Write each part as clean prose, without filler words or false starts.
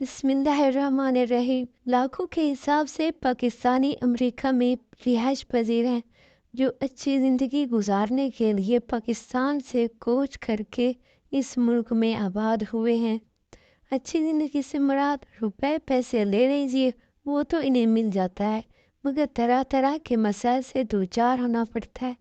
बिस्मिल्लाहिर्रहमानिर्रहीम। लाखों के हिसाब से पाकिस्तानी अमेरिका में रिहाइश पजीर हैं, जो अच्छी ज़िंदगी गुजारने के लिए पाकिस्तान से कूच करके इस मुल्क में आबाद हुए हैं। अच्छी ज़िंदगी से मुराद रुपए पैसे ले लीजिए, वो तो इन्हें मिल जाता है, मगर तरह तरह के मसाइल से दो चार होना पड़ता है।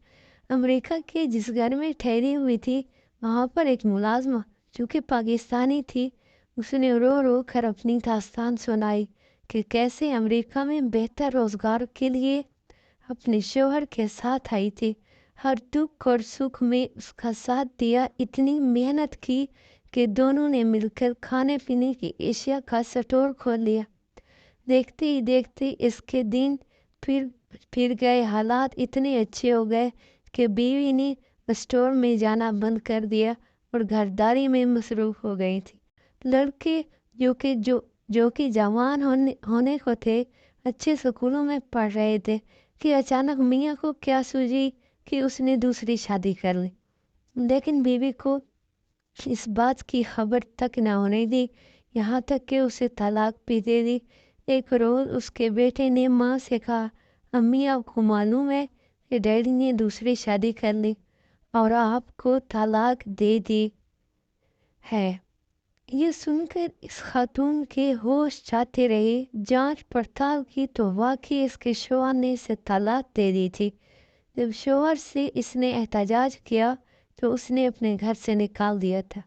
अमेरिका के जिस घर में ठहरी हुई थी, वहाँ पर एक मुलाजमा जो कि पाकिस्तानी थी, उसने रो रो कर अपनी दास्तान सुनाई कि कैसे अमेरिका में बेहतर रोज़गार के लिए अपने शौहर के साथ आई थी। हर दुख और सुख में उसका साथ दिया, इतनी मेहनत की कि दोनों ने मिलकर खाने पीने की एशिया का स्टोर खोल लिया। देखते ही देखते इसके दिन फिर फिर गए। हालात इतने अच्छे हो गए कि बीवी ने स्टोर में जाना बंद कर दिया और घरदारी में मसरूफ़ हो गई थी। लड़के जो कि जवान होने को थे, अच्छे स्कूलों में पढ़ रहे थे कि अचानक मियाँ को क्या सूझी कि उसने दूसरी शादी कर ली। लेकिन बीवी को इस बात की खबर तक न होने दी, यहाँ तक कि उसे तलाक भी दे दी। एक रोज़ उसके बेटे ने माँ से कहा, अम्मी आपको मालूम है कि डैडी ने दूसरी शादी कर ली और आपको तलाक दे दी है। ये सुनकर इस खातून के होश जाते रहे। जांच पड़ताल की तो वाकई इसके शौहर ने इसे तलाक दे दी थी। जब शौहर से इसने एहतजाज किया तो उसने अपने घर से निकाल दिया था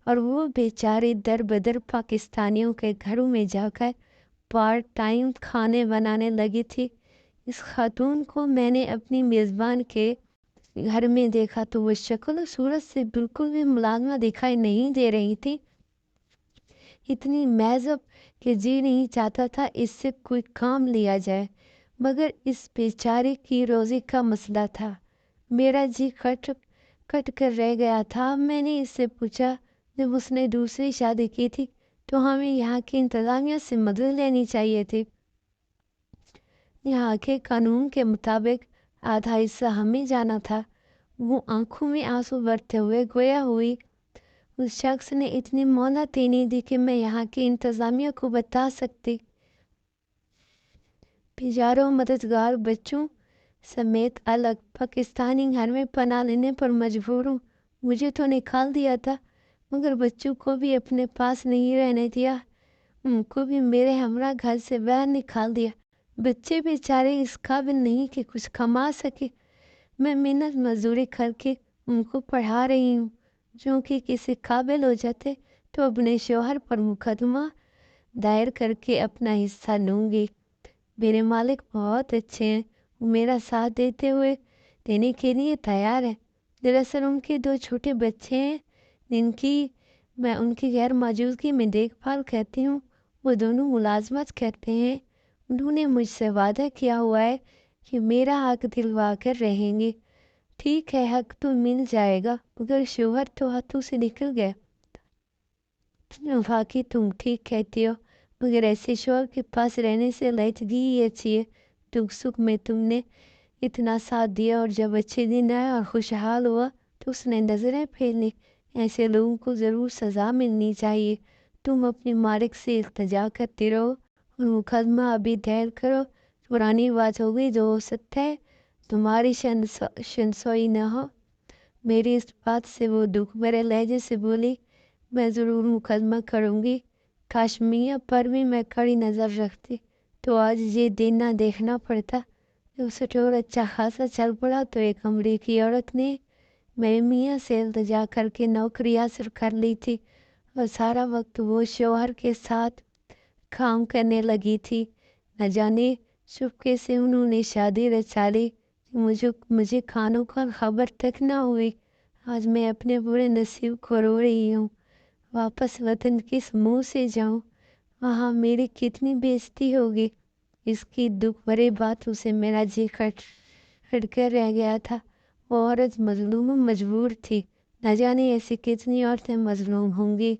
और वो बेचारी दर बदर पाकिस्तानियों के घरों में जाकर पार्ट टाइम खाने बनाने लगी थी। इस खातून को मैंने अपनी मेज़बान के घर में देखा तो वो शक्ल सूरत से बिल्कुल भी मुलाजमा दिखाई नहीं दे रही थी। इतनी महज़ब कि जी नहीं चाहता था इससे कोई काम लिया जाए, मगर इस बेचारे की रोज़ी का मसला था। मेरा जी कट कट कर रह गया था। मैंने इससे पूछा, जब उसने दूसरी शादी की थी तो हमें यहाँ की इंतज़ामिया से मदद लेनी चाहिए थी। यहाँ के कानून के मुताबिक आधा हिस्सा हमें जाना था। वो आंखों में आंसू भरते हुए गोया हुई, उस शख्स ने इतनी मोहलत ही नहीं दी कि मैं यहाँ की इंतज़ामिया को बता सकती। बेचारों मददगार बच्चों समेत अलग पाकिस्तानी घर में पनाह लेने पर मजबूर हूँ। मुझे तो निकाल दिया था, मगर बच्चों को भी अपने पास नहीं रहने दिया। उनको भी मेरे हमरा घर से बाहर निकाल दिया। बच्चे बेचारे इस काबिल नहीं कि कुछ कमा सके। मैं मेहनत मजदूरी करके उनको पढ़ा रही हूँ। जो कि किसी काबिल हो जाते तो अपने शौहर पर मुकदमा दायर करके अपना हिस्सा लूँगी। मेरे मालिक बहुत अच्छे हैं, वो मेरा साथ देने के लिए तैयार है। दरअसल उनके दो छोटे बच्चे हैं जिनकी मैं उनकी गैर मौजूदगी में देखभाल करती हूँ। वो दोनों मुलाजमत करते हैं। उन्होंने मुझसे वादा किया हुआ है कि मेरा हक दिलवा कर रहेंगे। ठीक है, हक तो मिल जाएगा, मगर शौहर तो हाथों से निकल गया। वाकई तुम ठीक कहती हो, मगर ऐसे शौहर के पास रहने से लायदगी ही अच्छी है। दुख सुख में तुमने इतना साथ दिया और जब अच्छे दिन आए और खुशहाल हुआ तो उसने नज़रें फेर ली। ऐसे लोगों को ज़रूर सज़ा मिलनी चाहिए। तुम अपने मालिक से इल्तिजा करते रहो और मुकदमा अभी दायर करो। पुरानी बात हो गई, जो हो सकता है तुम्हारी शनसोई न हो। मेरी इस बात से वो दुख भरे लहजे से बोली, मैं ज़रूर मुकदमा करूँगी। काश मियाँ पर भी मैं कड़ी नज़र रखती तो आज ये दिन ना देखना पड़ता। जब स्टोर अच्छा खासा चल पड़ा तो एक अमरीकी औरत ने मेरे मियाँ से इल्तिजा करके नौकरी हासिल कर ली थी और सारा वक्त वो शौहर के साथ काम करने लगी थी। न जाने चुपके से उन्होंने शादी रचा ली, मुझे खानों का खबर तक न हुई। आज मैं अपने बुरे नसीब को रो रही हूँ। वापस वतन किस मुंह से जाऊँ? वहाँ मेरी कितनी बेइज्जती होगी। इसकी दुख भरी बातों से मेरा जी खट कर रह गया था। वो औरत मजलूम मजबूर थी। न जाने ऐसी कितनी औरतें मजलूम होंगी।